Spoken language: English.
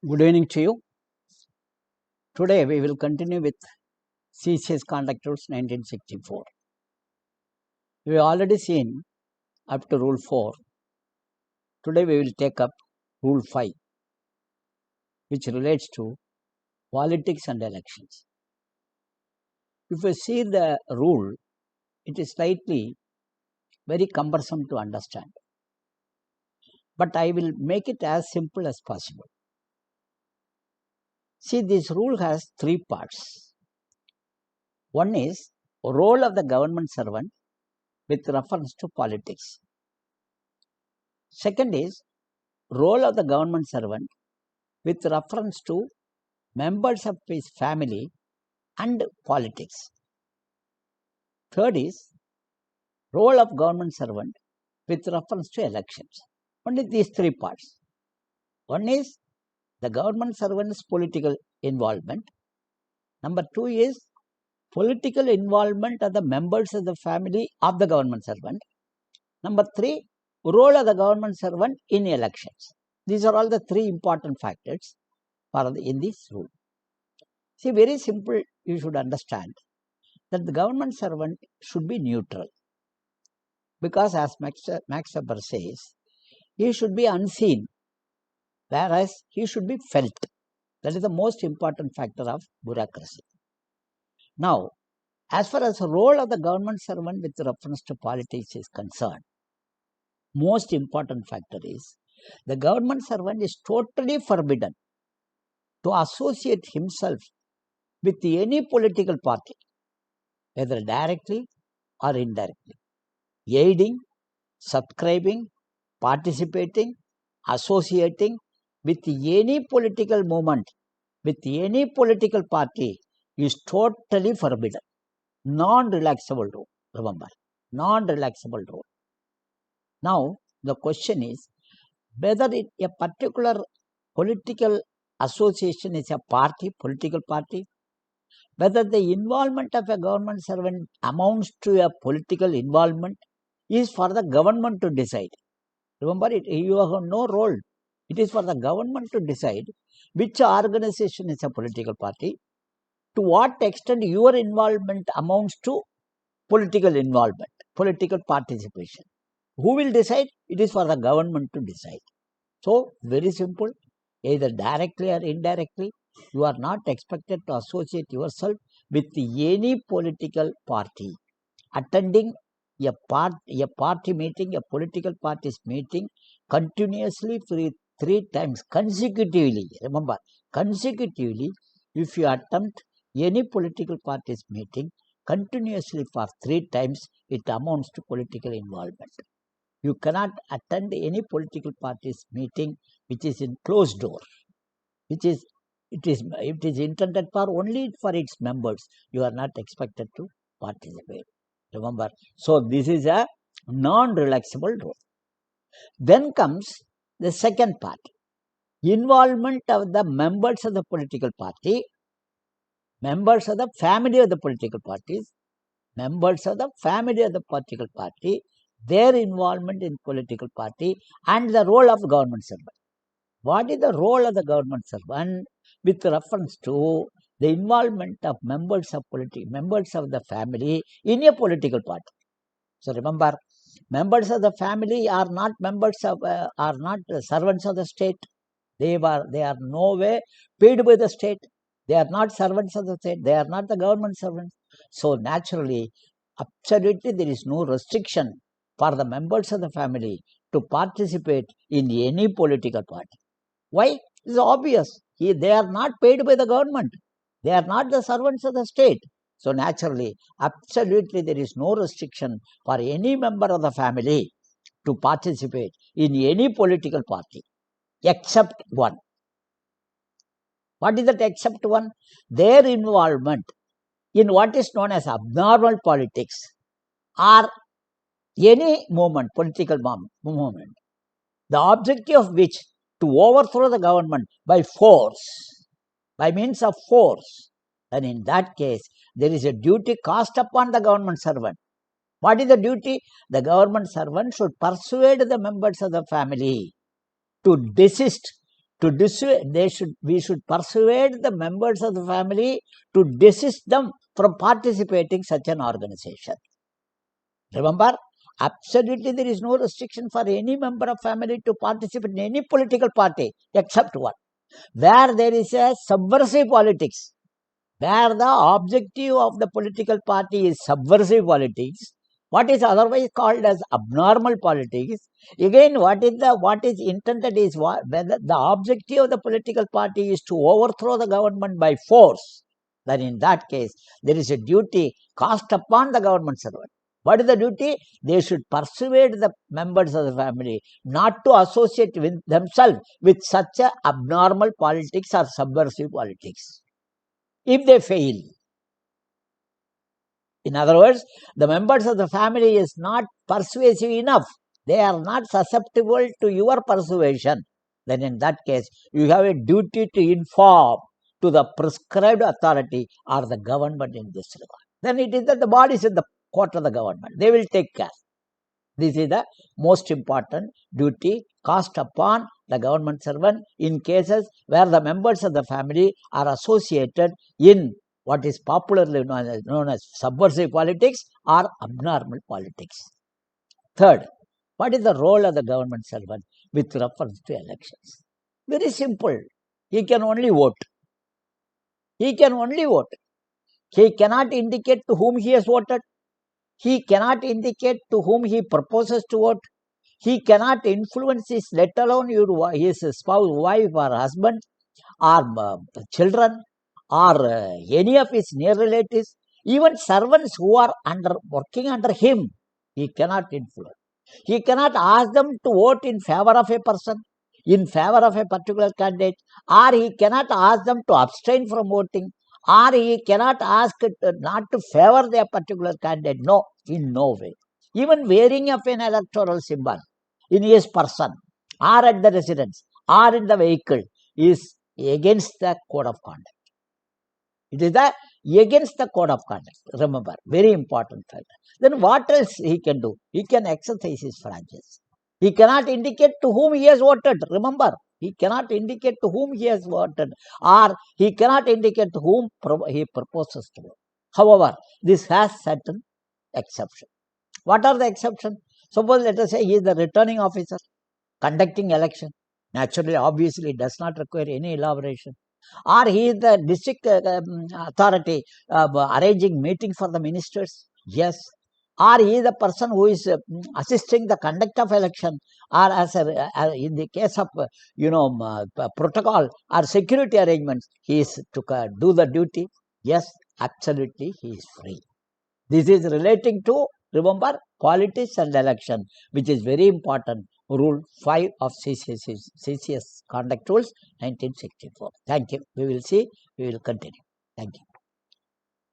Good evening to you. Today we will continue with CCS Conduct Rules 1964. We have already seen up to Rule 4. Today we will take up Rule 5, which relates to politics and elections. If you see the rule, it is slightly very cumbersome to understand. But I will make it as simple as possible. See, this rule has three parts. One is role of the government servant with reference to politics. Second is role of the government servant with reference to members of his family and politics. Third is role of government servant with reference to elections. Only these three parts. One is the government servant's political involvement. Number two is political involvement of the members of the family of the government servant. Number three, role of the government servant in elections. These are all the three important factors in this rule. See, very simple, you should understand that the government servant should be neutral, because as Max Weber says, he should be unseen, whereas he should be felt. That is the most important factor of bureaucracy. Now, as far as the role of the government servant with reference to politics is concerned, most important factor is the government servant is totally forbidden to associate himself with any political party, whether directly or indirectly, aiding, subscribing, participating, associating with any political movement, with any political party is totally forbidden. Non-relaxable rule, remember, non-relaxable rule. Now, the question is whether a particular political association is a party, political party, whether the involvement of a government servant amounts to a political involvement is for the government to decide. Remember, you have no role. It is for the government to decide which organization is a political party, to what extent your involvement amounts to political involvement, political participation. Who will decide? It is for the government to decide. So, very simple, either directly or indirectly, you are not expected to associate yourself with any political party. Attending a party meeting, a political party's meeting continuously for 3 times consecutively. Remember, consecutively, if you attempt any political party's meeting continuously for 3 times, it amounts to political involvement. You cannot attend any political party's meeting which is in closed door, it is intended for only for its members. You are not expected to participate. Remember, so this is a non-relaxable rule. Then comes the second part, involvement of the members of the political party, members of the family of the political parties, members of the family of the political party, their involvement in political party, and the role of the government servant. What is the role of the government servant with reference to the involvement of members of the family in a political party? So remember, members of the family are not servants of the state. They are no way paid by the state. They are not servants of the state. They are not the government servants. So naturally, absolutely there is no restriction for the members of the family to participate in any political party. Why? It is obvious. They are not paid by the government. They are not the servants of the state. So naturally, absolutely there is no restriction for any member of the family to participate in any political party, except one. What is that except one? Their involvement in what is known as abnormal politics or any movement, political movement, the objective of which to overthrow the government by force, by means of force, then in that case, there is a duty cast upon the government servant. What is the duty? The government servant should persuade the members of the family to desist to dissuade, we should persuade the members of the family to desist them from participating such an organization. Remember, absolutely there is no restriction for any member of family to participate in any political party except one. Where there is a subversive politics, where the objective of the political party is subversive politics, what is otherwise called as abnormal politics, again what is intended is whether the objective of the political party is to overthrow the government by force, then in that case there is a duty cast upon the government servant. What is the duty? They should persuade the members of the family not to associate with themselves with such a abnormal politics or subversive politics. If they fail, in other words, the members of the family is not persuasive enough, they are not susceptible to your persuasion, then in that case you have a duty to inform to the prescribed authority or the government in this regard. Then it is that the body is in the court of the government, they will take care. This is the most important duty cast upon the government servant in cases where the members of the family are associated in what is popularly known as subversive politics or abnormal politics. Third, what is the role of the government servant with reference to elections? Very simple. He can only vote. He can only vote. He cannot indicate to whom he has voted. He cannot indicate to whom he proposes to vote. He cannot influence his, let alone his spouse, wife or husband or children or any of his near relatives, even servants who are working under him, he cannot influence. He cannot ask them to vote in favor of a person, in favor of a particular candidate, or he cannot ask them to abstain from voting, or he cannot ask not to favor their particular candidate. No, in no way. Even wearing of an electoral symbol in his person or at the residence or in the vehicle is against the code of conduct. It is against the code of conduct. Remember, very important factor. Then what else he can do? He can exercise his franchise. He cannot indicate to whom he has voted. Remember, he cannot indicate to whom he has voted, or he cannot indicate to whom he proposes to vote. However, this has certain exceptions. What are the exceptions? Suppose, let us say, he is the returning officer conducting election. Naturally, obviously, it does not require any elaboration. Or he is the district authority arranging meeting for the ministers. Yes. Or he is the person who is assisting the conduct of election, or as in the case of protocol or security arrangements, he is to do the duty. Yes, absolutely, he is free. This is relating to, remember, politics and election, which is very important. Rule 5 of CCS Conduct Rules 1964. Thank you. We will continue. Thank you.